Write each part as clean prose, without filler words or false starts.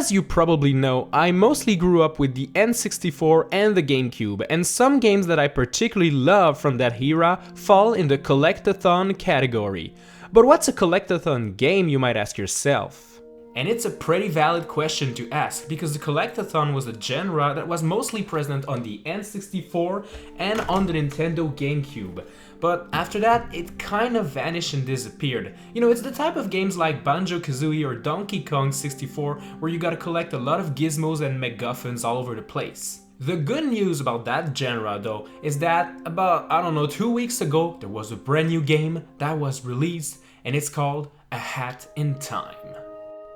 As you probably know, I mostly grew up with the N64 and the GameCube, and some games that I particularly love from that era fall in the collectathon category. But what's a collectathon game, you might ask yourself? And it's a pretty valid question to ask, because the collectathon was a genre that was mostly present on the N64 and on the Nintendo GameCube. But after that, it kind of vanished and disappeared. You know, it's the type of games like Banjo-Kazooie or Donkey Kong 64 where you gotta collect a lot of gizmos and MacGuffins all over the place. The good news about that genre though is that about, 2 weeks ago, there was a brand new game that was released, and it's called A Hat in Time.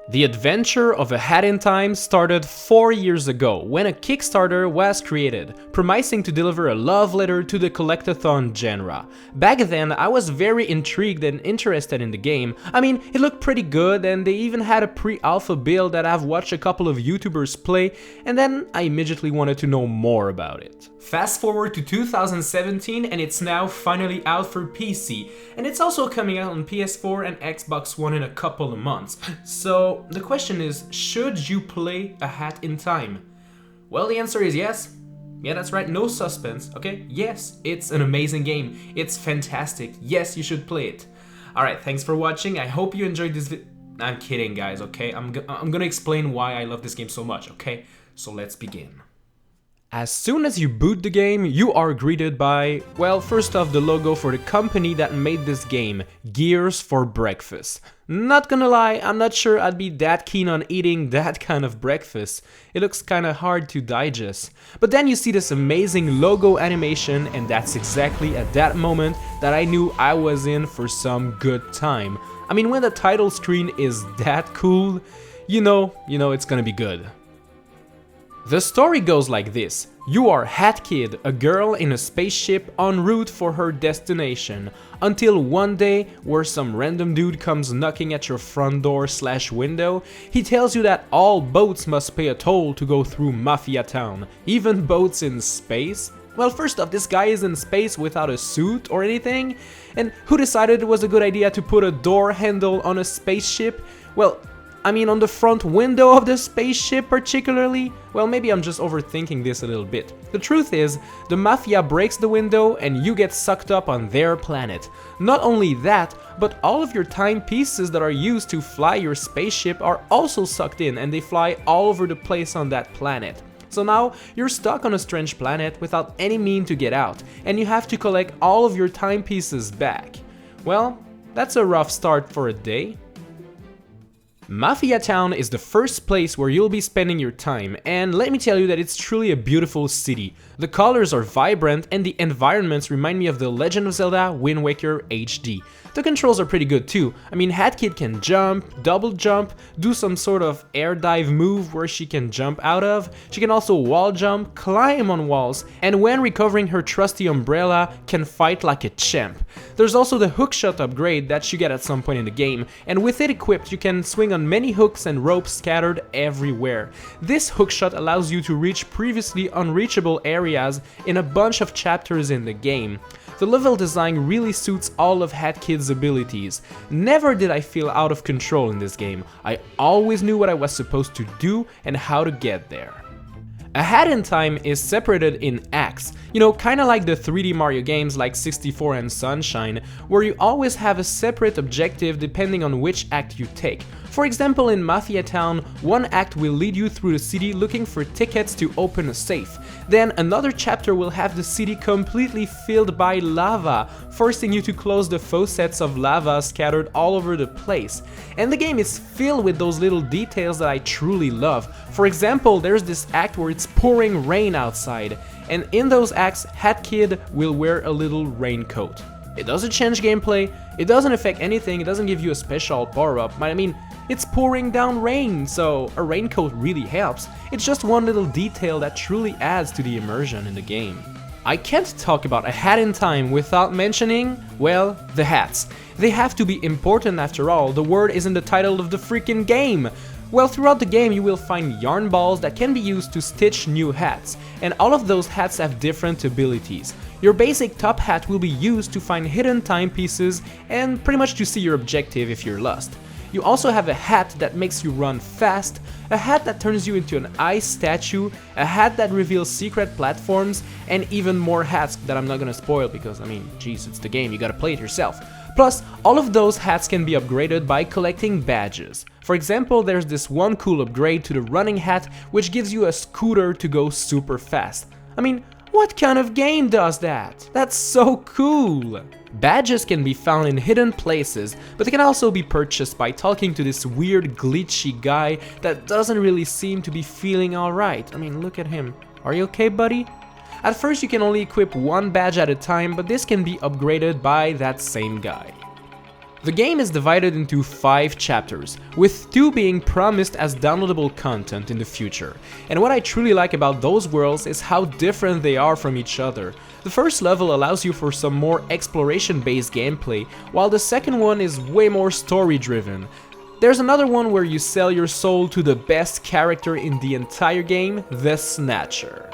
The adventure of A Hat in Time started 4 years ago when a Kickstarter was created, promising to deliver a love letter to the collectathon genre. Back then, I was very intrigued and interested in the game. I mean, it looked pretty good, and they even had a pre-alpha build that I've watched a couple of YouTubers play, and then I immediately wanted to know more about it. Fast forward to 2017 and it's now finally out for PC, and it's also coming out on PS4 and Xbox One in a couple of months. So the question is, should you play A Hat in Time? Well, the answer is yes. Yeah, that's right, no suspense, okay? Yes, it's an amazing game. It's fantastic. Yes, you should play it. Alright, thanks for watching. I hope you enjoyed this video. I'm kidding, guys, okay? I'm gonna explain why I love this game so much, okay? So let's begin. As soon as you boot the game, you are greeted by, well, first off, the logo for the company that made this game, Gears for Breakfast. Not gonna lie, I'm not sure I'd be that keen on eating that kind of breakfast. It looks kinda hard to digest. But then you see this amazing logo animation, and that's exactly at that moment that I knew I was in for some good time. I mean, when the title screen is that cool, you know it's gonna be good. The story goes like this. You are Hat Kid, a girl in a spaceship en route for her destination, until one day where some random dude comes knocking at your front door / window. He tells you that all boats must pay a toll to go through Mafia Town, even boats in space. Well, first off, this guy is in space without a suit or anything, and who decided it was a good idea to put a door handle on a spaceship? Well, I mean, on the front window of the spaceship particularly? Well, maybe I'm just overthinking this a little bit. The truth is, the Mafia breaks the window and you get sucked up on their planet. Not only that, but all of your timepieces that are used to fly your spaceship are also sucked in, and they fly all over the place on that planet. So now you're stuck on a strange planet without any means to get out, and you have to collect all of your timepieces back. Well, that's a rough start for a day. Mafia Town is the first place where you'll be spending your time, and let me tell you that it's truly a beautiful city. The colors are vibrant and the environments remind me of The Legend of Zelda Wind Waker HD. The controls are pretty good too. I mean, Hat Kid can jump, double jump, do some sort of air dive move where she can jump out of. She can also wall jump, climb on walls, and when recovering her trusty umbrella, can fight like a champ. There's also the hookshot upgrade that you get at some point in the game, and with it equipped you can swing on many hooks and ropes scattered everywhere. This hookshot allows you to reach previously unreachable areas in a bunch of chapters in the game. The level design really suits all of Hat Kid's abilities. Never did I feel out of control in this game. I always knew what I was supposed to do and how to get there. A Hat in Time is separated in acts, you know, kinda like the 3D Mario games like 64 and Sunshine, where you always have a separate objective depending on which act you take. For example, in Mafia Town, one act will lead you through the city looking for tickets to open a safe. Then another chapter will have the city completely filled by lava, forcing you to close the faucets of lava scattered all over the place. And the game is filled with those little details that I truly love. For example, there's this act where it's pouring rain outside, and in those acts, Hat Kid will wear a little raincoat. It doesn't change gameplay, it doesn't affect anything, it doesn't give you a special power-up, but I mean, it's pouring down rain, so a raincoat really helps. It's just one little detail that truly adds to the immersion in the game. I can't talk about A Hat in Time without mentioning, well, the hats. They have to be important after all, the word is in the title of the freaking game. Well, throughout the game you will find yarn balls that can be used to stitch new hats, and all of those hats have different abilities. Your basic top hat will be used to find hidden timepieces and pretty much to see your objective if you're lost. You also have a hat that makes you run fast, a hat that turns you into an ice statue, a hat that reveals secret platforms, and even more hats that I'm not gonna spoil because, I mean, geez, it's the game, you gotta play it yourself. Plus, all of those hats can be upgraded by collecting badges. For example, there's this one cool upgrade to the running hat which gives you a scooter to go super fast. I mean, what kind of game does that? That's so cool! Badges can be found in hidden places, but they can also be purchased by talking to this weird glitchy guy that doesn't really seem to be feeling alright. I mean, look at him. Are you okay, buddy? At first you can only equip one badge at a time, but this can be upgraded by that same guy. The game is divided into 5 chapters, with 2 being promised as downloadable content in the future. And what I truly like about those worlds is how different they are from each other. The first level allows you for some more exploration-based gameplay, while the second one is way more story-driven. There's another one where you sell your soul to the best character in the entire game, the Snatcher.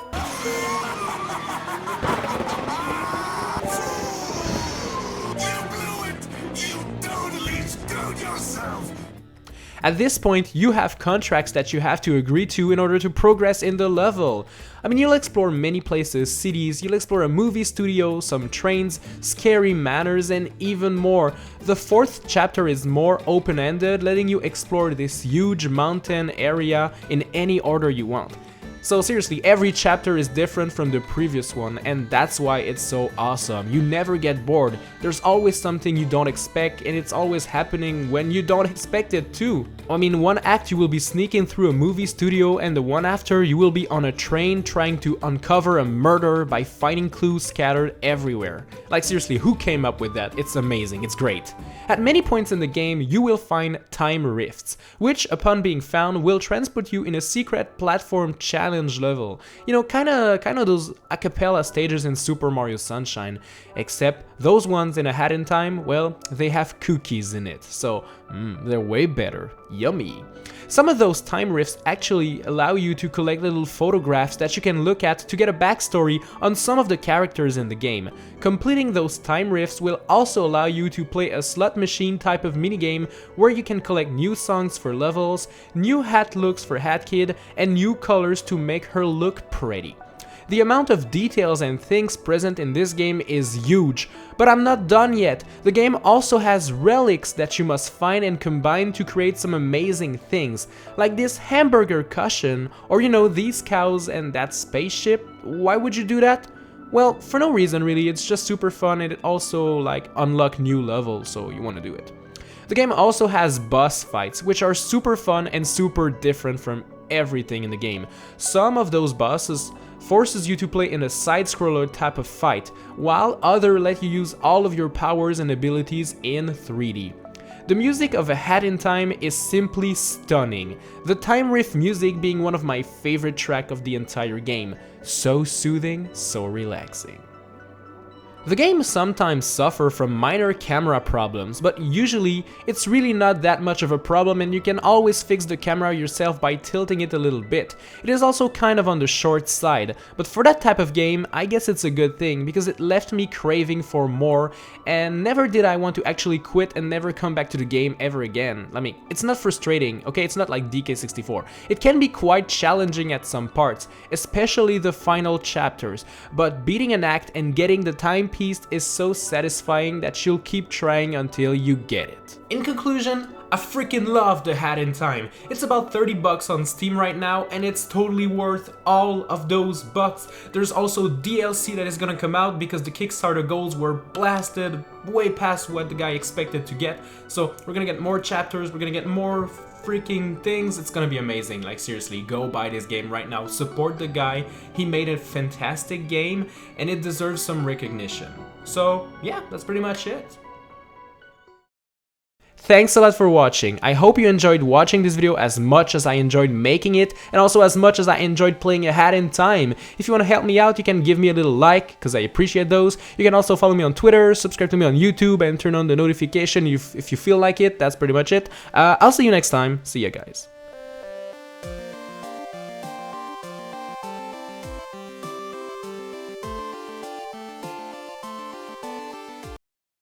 At this point, you have contracts that you have to agree to in order to progress in the level. I mean, you'll explore many places, cities, you'll explore a movie studio, some trains, scary manors, and even more. The 4th chapter is more open-ended, letting you explore this huge mountain area in any order you want. So seriously, every chapter is different from the previous one, and that's why it's so awesome. You never get bored. There's always something you don't expect, and it's always happening when you don't expect it too. I mean, one act you will be sneaking through a movie studio, and the one after you will be on a train trying to uncover a murder by finding clues scattered everywhere. Like seriously, who came up with that? It's amazing, it's great. At many points in the game, you will find time rifts, which upon being found will transport you in a secret platform challenge level. You know, kinda those a cappella stages in Super Mario Sunshine, except those ones in A Hat in Time, well, they have cookies in it, so they're way better. Yummy. Some of those time rifts actually allow you to collect little photographs that you can look at to get a backstory on some of the characters in the game. Completing those time rifts will also allow you to play a slot machine type of minigame where you can collect new songs for levels, new hat looks for Hat Kid, and new colors to make her look pretty. The amount of details and things present in this game is huge, but I'm not done yet. The game also has relics that you must find and combine to create some amazing things, like this hamburger cushion, or you know, these cows and that spaceship. Why would you do that? Well, for no reason really, it's just super fun, and it also like unlock new levels, so you want to do it. The game also has boss fights, which are super fun and super different from everything in the game. Some of those bosses forces you to play in a side-scroller type of fight, while others let you use all of your powers and abilities in 3D. The music of A Hat in Time is simply stunning, the time riff music being one of my favorite tracks of the entire game. So soothing, so relaxing. The game sometimes suffers from minor camera problems, but usually it's really not that much of a problem, and you can always fix the camera yourself by tilting it a little bit. It is also kind of on the short side, but for that type of game, I guess it's a good thing because it left me craving for more, and never did I want to actually quit and never come back to the game ever again. I mean, it's not frustrating, okay? It's not like DK64. It can be quite challenging at some parts, especially the final chapters, but beating an act and getting the time piece is so satisfying that you'll keep trying until you get it. In conclusion, I freaking love The Hat in Time. It's about 30 bucks on Steam right now, and it's totally worth all of those bucks. There's also DLC that is gonna come out because the Kickstarter goals were blasted way past what the guy expected to get. So we're gonna get more chapters, we're gonna get more freaking things. It's gonna be amazing. Like seriously, go buy this game right now. Support the guy. He made a fantastic game and it deserves some recognition. So yeah, that's pretty much it. Thanks a lot for watching. I hope you enjoyed watching this video as much as I enjoyed making it, and also as much as I enjoyed playing A Hat in Time. If you want to help me out, you can give me a little like, because I appreciate those. You can also follow me on Twitter, subscribe to me on YouTube, and turn on the notification if you feel like it. That's pretty much it. I'll see you next time. See ya, guys.